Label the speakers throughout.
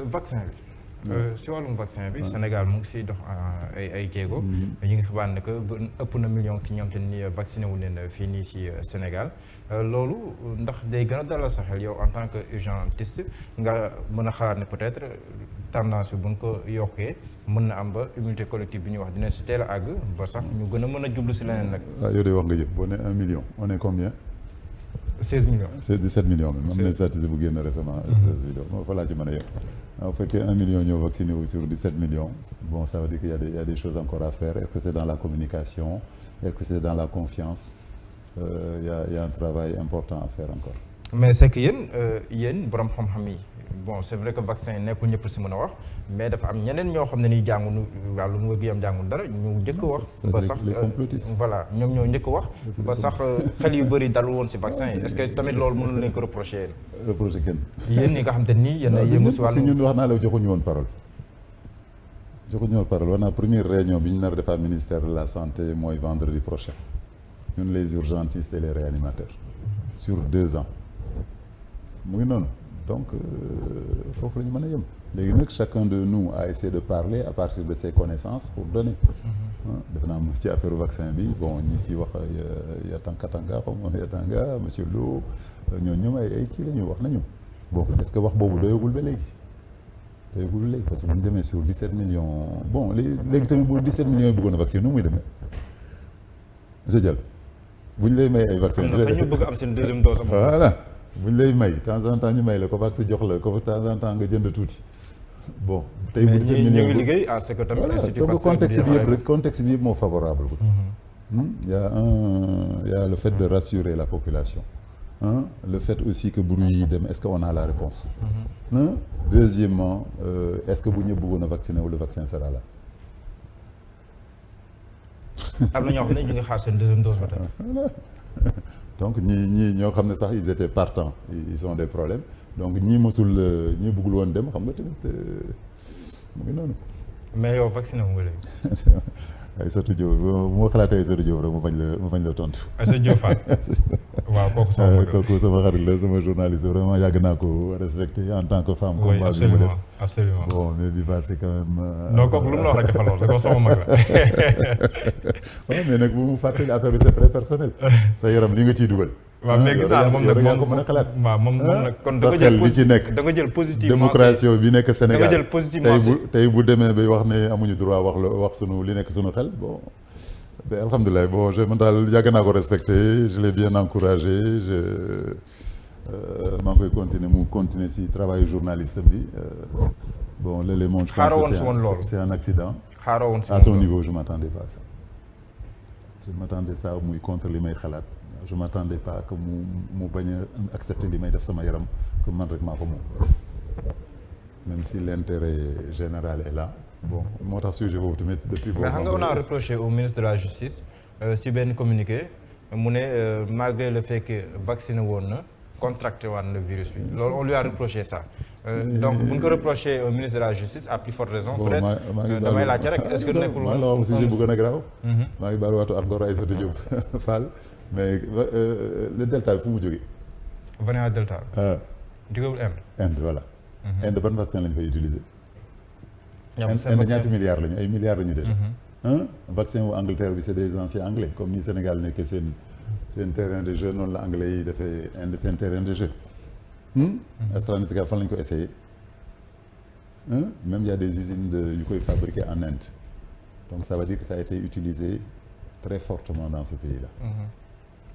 Speaker 1: vaccin bi. si wàllum vaccin bi Sénégal mu ngi siy dox ay jéego. ñu ngi xibaar ne que ëpp na million ci ñoom te ni vacciné wu leen fii nii si Sénégal loolu ndax day gën a dalal sa xel yow en tant que urgentiste nga mën a xalaat ne peut-être tendance bi bu ñu ko yokkee mën na am ba immunité collective bi ñuy wax dina si teel a àgg ba sax ñu gën a mën a jublu si leneen nag.
Speaker 2: waaw yow de wax nga jëf boo nee 1 million on est combien.
Speaker 1: 16 millions.
Speaker 2: 17 millions même. am na statistique bu génn récemment. 16 millions moo fa laa ci mën a yem. bu fekkee 1 million ñoo vacciné wu sur 17 millions bon ça veut dire qu'il y a des choses encore à faire est-ce que c'est dans la communication est-ce que c'est dans la confiance il y a un travail important à faire encore.
Speaker 1: mais c'est que yéen borom xam-xam yi bon c'est vrai que vaccin nekkul ñëpp si mën a wax mais dafa am ñeneen ñoo xam ne ni jànguñu wàllum wér-gu-yaram jànguñu dara ñu njëkk wax. ba sax
Speaker 2: les complotistes.
Speaker 1: voilà ñoom ñoo njëkk wax. ba sax xel yu bëri dalul woon si vaccin yi est-ce que tamit loolu mënul leen ko reprocher yéen.
Speaker 2: reprocher kenn.
Speaker 1: yéen ñi nga xam te nii yéen a yëngu si wàllu.
Speaker 2: parce que ñun wax naa la joxuñu woon parole. wax naa première réunion bi ñu nar a defaat ministère de la santé mooy vendredi prochain ñun les urgentistes et les réanimateurs sur 2 ans mu ngi noonu donc foofu la ñu mën a yem léegi nag chacun de nous a essayé de parler à partir de ses connaissances pour donner def naa ci affaire vaccin bi bon ñi ci wax Yatankatanga xaw ma Yatanga monsieur Lo ñoom ay kii la ñu wax nañu bon est-ce que wax boobu doyagul ba léegi parce que bu ñu demee sur 17 millions bon léegi tamit bu 17 millions yi bëggoon a vacciner nu muy demee monsieur Diall bu ñu lay may ay vaccin
Speaker 1: am na sax ñu bëgg am seen deuxième dose.
Speaker 2: voilà bu ñu lay may de temps en temps ñu may la ko vaccin jox la ko de temps en temps nga jënd tuuti bon. tey bu 17 millions
Speaker 1: ñu ngi liggéey à ce que tamit.
Speaker 2: voilà donc contexte bi yëpp moo favorable. Il y a le fait de rassurer la population. Le fait aussi que bruit yi dem est-ce qu'on a la réponse. Deuxièmement est-ce que bu ñëpp bëggoon a vacciner wu le vaccin sera là.
Speaker 1: am na ñoo xam ne ñu ngi xaar seen deuxième dose ba tey.
Speaker 2: donc ñii ñoo xam ne sax ils étaient partants ils ont des problèmes donc ñii ñii bëggul woon dem xam nga tamit mu ngi noonu.
Speaker 1: mais yow vacciné wu nga léegi.
Speaker 2: Aïssatou Diop moo xalaatee Aïssatou Diop rek mu bañ la tontu.
Speaker 1: Aïssatou Diop Fall. waaw kooku
Speaker 2: sama xarit la sama journaliste vraiment yàgg naa ko respecté en tant que femme.
Speaker 1: oui
Speaker 2: combat bi mu def
Speaker 1: absolument
Speaker 2: bon mais bi passé quand même.
Speaker 1: non kooku lu mu la wax rek dafa lool da ko sama mag la.
Speaker 2: waaw mais nag bu mu fàttali affaire bi c'est très personnel. sa yaram li nga ciy dugal.
Speaker 1: waaw mais gis naa moom nag
Speaker 2: yaa ko mën a xalaat.
Speaker 1: waaw moom nag kon da
Speaker 2: sa xel li ci nekk
Speaker 1: da nga jël positivement
Speaker 2: démocratie bi nekk Sénégal
Speaker 1: da nga jël positivement
Speaker 2: tey bu demee bay wax ne amuñu droit wax sunu li nekk sunu xel bon. alhamdulilah bon man daal yàgg naa ko respecté je l'ai bien encouragé maa ngi koy continuer si travail journaliste bi bon l'élément je pense que c'est un accident à son niveau je m'attendais pas à ça je m'attendais ça muy contre li may xalaat je m'attendais pas que mu bañ a accepter li may def sama yaram que man rek maa ko moom même si l'intérêt général est là bon moo tax sujet boobu tamit depuis boobu.
Speaker 1: mais xam nga on a reproché au ministre de la justice si benn communiqué mu ne malgré le fait que vacciné woon na contracté woon na virus bi loolu on lui a reproché ça. donc bu ñu ko reproché au ministre de la justice à plus forte raison.
Speaker 2: bon
Speaker 1: peut-être damay laajte rek est-ce que nekkul.
Speaker 2: maa ngi la wax sujet bu gën a grave. maa ngi baal waatu encore Aïssatou Diop Fall mais le delta bi fu mu jógee.
Speaker 1: variant delta. jógewul Inde.
Speaker 2: Inde voilà. Inde ban vaccin lañ fay utiliser. Inde ñaati milliards lañu ay milliards lañu def. vaccin wu Angleterre bi c'est des anciens anglais comme ni Sénégal nekkee seen terrain de jeu noonu la anglais yi dafay Inde seen terrain de jeu. AstraZeneca fan lañ ko essayé même il y a des usines yu koy fabriquer en Inde donc ça veut dire que ça a été utilisé très fortement dans ce pays-là.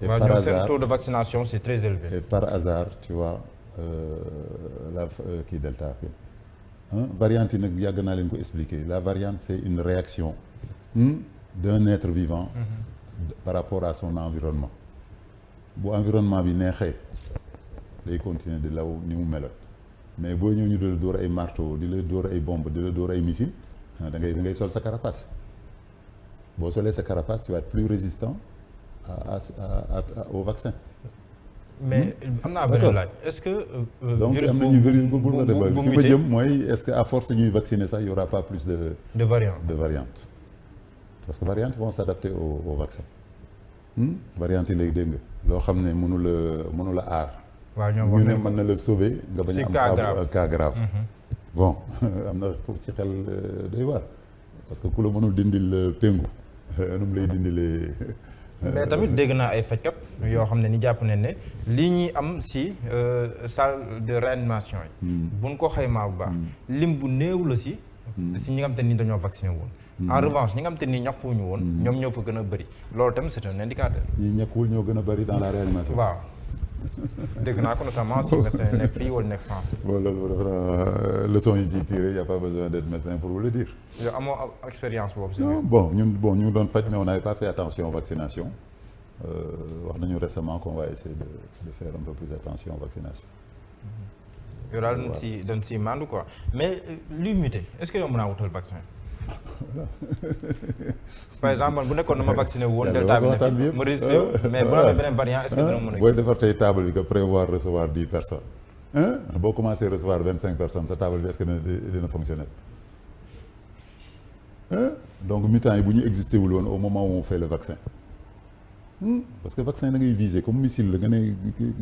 Speaker 2: Et par hasard
Speaker 1: le taux de vaccination c'est très élevé.
Speaker 2: Et par hasard tu vois la kii delta variante yi nag yàgg naa leen ko expliquer la variante c'est une réaction d'un être vivant par rapport à son environnement bu environnement bi neexee day continuer di law ni mu meloon mais boo ñëw ñu di la dóor ay marteau di la dóor ay bombe di la dóor ay missile da ngay sol sa carapace boo solee sa carapace tu vas être plus résistant au vaccin.
Speaker 1: mais am naa benn laaj est-ce que.
Speaker 2: donc am nañu bul nga débat fi ma jëm mooy est-ce que à force ñuy vacciner sax y aura pas plus de variantes parce que variantes vont s'adapter au vaccin. variantes yi léegi dégg nga loo xam ne mënu la aar.
Speaker 1: waaw
Speaker 2: ñu ne mën na la sauver nga bañ a am cas grave. bon am na foofu ci xel day waar parce que ku la mënul dindil péngu nu mu lay dindilee.
Speaker 1: mais tamit dégg naa ay fajkat yoo xam ne ni jàpp nañ ne lii ñuy am si salle de réanimation yi. buñ ko xaymaa bu baax. lim bu néew la si. si ñi nga xam te ni dañoo vacciné woon. en revanche ñi nga xam te ni ñàkkuwuñu woon. ñoom ñoo fa gën a bëri loolu tamit c'est un indicateur.
Speaker 2: ñi ñàkkuwul ñoo gën a bëri dans la réanimation.
Speaker 1: waaw dégg naa ko notamment si médecin nekk fii wala nekk France.
Speaker 2: bon loolu dafa naa leçon yi ciy tiré y a pas besoin d'être médecin pour vous le dire.
Speaker 1: yow amoo expérience boobu si.
Speaker 2: bon ñu ngi doon faj mais on n'avait pas fait attention aux vaccinations wax nañu récemment qu'on va essayer de faire un peu plus attention aux vaccinations.
Speaker 1: yow daal dañ si mandu quoi mais luy muté est-ce que yow mën naa wutal vaccin. par exemple bu nekkoon na ma vacciné wu woon delta bi ma résisté mais bu amee beneen variant est-ce que dina mën a.
Speaker 2: booy defar tey table bi nga prévoir recevoir 10 personnes boo commencé recevoir 25 personnes sa table bi est-ce que dina fonctionner donc mutant yi bu ñu existé wul woon au moment où on fait le vaccin parce que vaccin da ngay viser comme missile la nga ne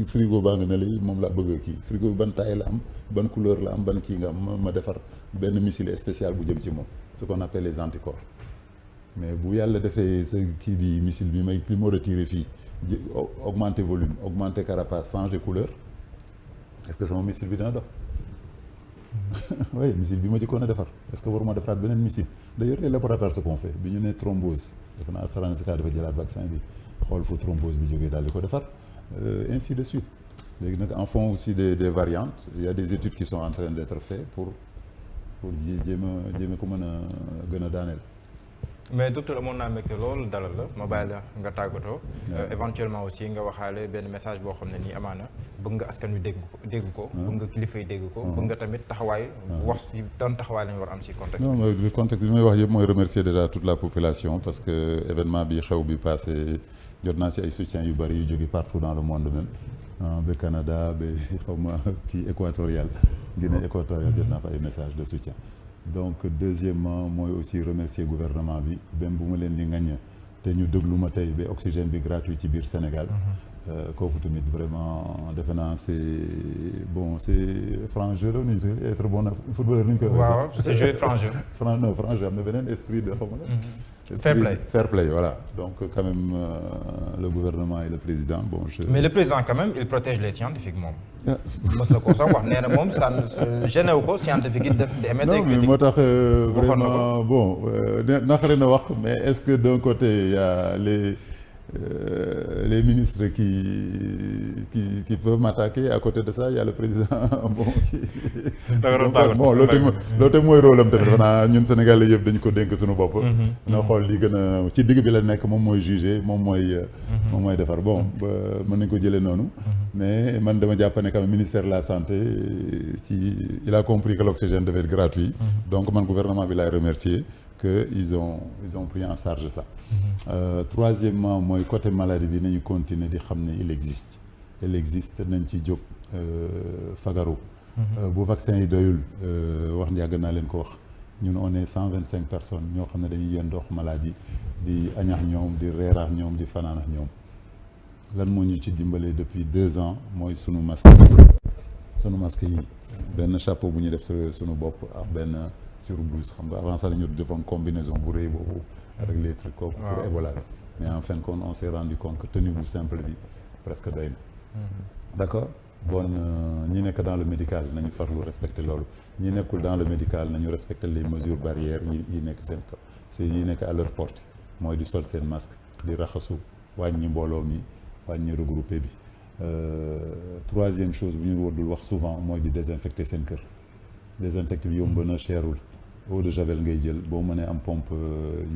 Speaker 2: frigo baa nga ne la moom laa bëgg kii frigo ban taille la am ban couleur la am ban kii nga am ma defar benn missile spécial bu jëm ci moom ce qu'on appelle les anticorps mais bu yàlla defee sa kii bi missile bi li ma retiré fii augmenter volume augmenter carapace changer couleur est-ce que sama missile bi dina dox oui missile bi ma jëkkoon a defar est-ce que waruma defaraat beneen missile d'ailleurs les laboratoires ce qu'on fait bi ñu ne thrombose defe naa AstraZeneca dafa jëlaat vaccin bi xool fu thrombose bi jógee daal di ko defar ainsi de suite léegi nag en font aussi des variantes il y a des études qui sont en train d'être faites pour jéem a ko mën a gën a daaneel.
Speaker 1: mais docteur amoon naa mbégte loolu dalal la ma bàyyi la nga tàggatoo. éventuellement aussi nga waxaale benn message boo xam ne nii amaana bëgg nga askan wi dégg ko. bëgg nga kilifa yi dégg ko. bëgg nga tamit taxawaay. wax si doon taxawaay lañu war am si contexte.
Speaker 2: non le contexte bi may wax yëpp mooy remercier déjà toute la population parce que événement bi xew bi passé jot naa si ay soutien yu bari yu jóge partout dans le monde même ba Canada ba xaw ma kii équatorial Guinée équatoriale jot naa fa ay message de soutien. donc deuxièmement mooy aussi remercier gouvernement bi même bu ma leen di ngañ te ñu déglu ma tey ba oxygène bi gratuit ci biir Sénégal kooku tamit vraiment defe naa c'est bon c'est franc jeu la nu ñu être bon footballeur nu ñu koy
Speaker 1: waaw c'est jouer franc jeu
Speaker 2: franc jeu am na beneen esprit de xaw
Speaker 1: ma
Speaker 2: fair play voilà donc quand même le gouvernement et le président bon
Speaker 1: mais le président quand même il protège les scientifiques moom mos na ko sax wax nee na moom ça ne gêné wu ko scientifique yi def di émettre
Speaker 2: non mais moo tax vraiment bon naqari na wax mais est-ce que d'un côté il y a les ministres qui peuvent m'attaquer à côté de ça il y a le président bon bon loolu tamit mooy rôle am tamit dafa naa ñun Sénégalais yëpp dañu ko dénk suñu bopp na xool li gën a ci digg bi la nekk moom mooy juger moom mooy defar bon mën nañ ko jëlee noonu mais man dama jàpp ne quand même ministère de la santé il a compris que l'oxygène devait être gratuit donc man gouvernement bi laay remercier que ils ont pris en charge ça. Troisièmement mooy côté maladie bi nañu continuer di xam ne il existe nañ ci jóg fagaru. bu vaccin yi doyul wax yàgg naa leen ko wax ñun on est 125 personnes ñoo xam ne dañuy yendox maladie di añax ñoom di reeraax ñoom di fanaan ak ñoom lan moo ñu ci dimbalee depuis 2 ans mooy sunu masque yi benn chapeau bu ñu def sunu bopp ak benn sur blouse xam nga avant ça la ñu defoon combinaison bu rëy boobu avec les trucs pour Ebola bi mais en fin de compte on s'est rendu compte que tenue bu simple bi presque doy na d'accord bon ñi nekk dans le médical nañu farlu respecter loolu ñi nekkul dans le médical nañu respecter les mesures barrières yi nekk seen kaw c'est yi nekk à leur portée mooy di sol seen masque di raxasu wàññi mbooloo mi wàññi regroupé bi troisième chose bu ñu wardul wax souvent mooy di désinfecter seen kër désinfecter bi yomb na cherul eau de javel ngay jël boo mënee am pompe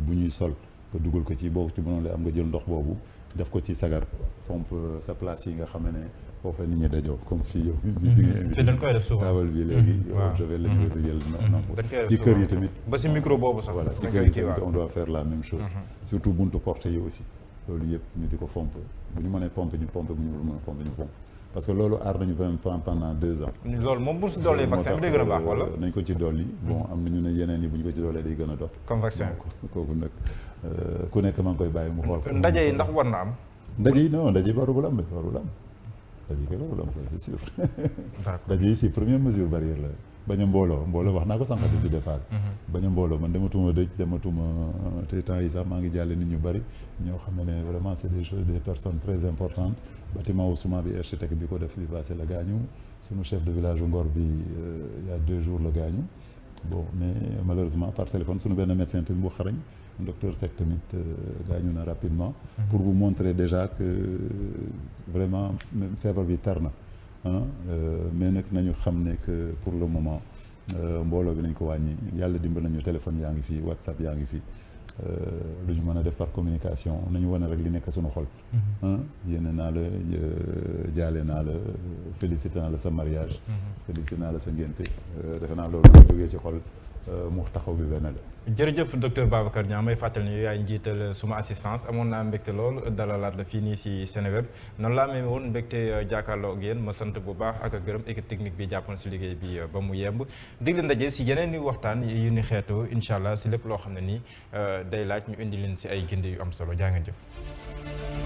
Speaker 2: bu ñuy sol nga dugal ko ci boo ci mënoon am nga jël ndox boobu def ko ci sagar pompe sa place yi nga xam ne foofu la nit ñi dajoo comme fii yow. bi nga invité
Speaker 1: dañ koy def souvent
Speaker 2: taabal bi léegi. eau de javel la ñu jël nangu ci kër yi tamit.
Speaker 1: ba si micro boobu sax.
Speaker 2: voilà ci kër yi tamit on doit faire la même chose. surtout buntu porte yi aussi loolu yëpp ñu di ko pompe bu ñu mënee pompe ñu pompe bu ñu mën a pompe ñu pompe. parce que loolu aar nañu pendant 2 ans.
Speaker 1: loolu moom bu si doolee vaccin bi day gën a baax wala.
Speaker 2: nañ ko ci dolli bon am na ñu ne yeneen yi bu ñu ko ci doolee day gën a dox.
Speaker 1: comme vaccin
Speaker 2: kooku nag ku nekk maa ngi koy bàyyi mu xool ko.
Speaker 1: ndaje yi ndax war na am.
Speaker 2: ndaje yi non ndaje yi warul am ndaje yi kay warul am ça c'est sûr. ndaje yi si première mesure barrière la bañ a mbooloo wax naa ko sànq ci départ bañ a mbooloo man dematuma dëj dematuma te temps yi sax maa ngi jàlle nit ñu bëri ñoo xam ne vraiment c'est des choses des personnes très importantes bâtiment Ousmane bi architecte bi ko def bi passé la gaañu sunu chef de village Ngor bi il y a 2 jours la gaañu bon mais malheureusement par téléphone sunu benn médecin tamit bu xarañ docteur Seck tamit gaañu na rapidement pour vous montrer déjà que vraiment feebar bi tar na mais nag nañu xam ne que pour le moment mbooloo bi nañ ko wàññi yàlla dimbal nañu téléphone yaa ngi fi WhatsApp yaa ngi fi lu ñu mën a def par communication nañu wane rek li nekk suñu xol yéene naa la jaale naa la félicité naa la sa mariage félicité naa la sa ngénte defe naa loolu lu jógee ci xol mu taxaw bi benn la
Speaker 1: jërëjëf docteur Babacar Niang may fàttali ni yaay njiital suma assistance amoon naa mbégte lool dalalaat la fii nii si Seneweb noonu laa amee woon mbégte jàkkaarloo ak yéen ma sant bu baax ak gërëm équipe technique bi jàppoon si liggéey bi ba mu yemb digle ndaje si yeneen i waxtaan yu ni xeetu incha allah si lépp loo xam ne nii day laaj ñu indi leen si ay gindi yu am solo jaa ngeen jëf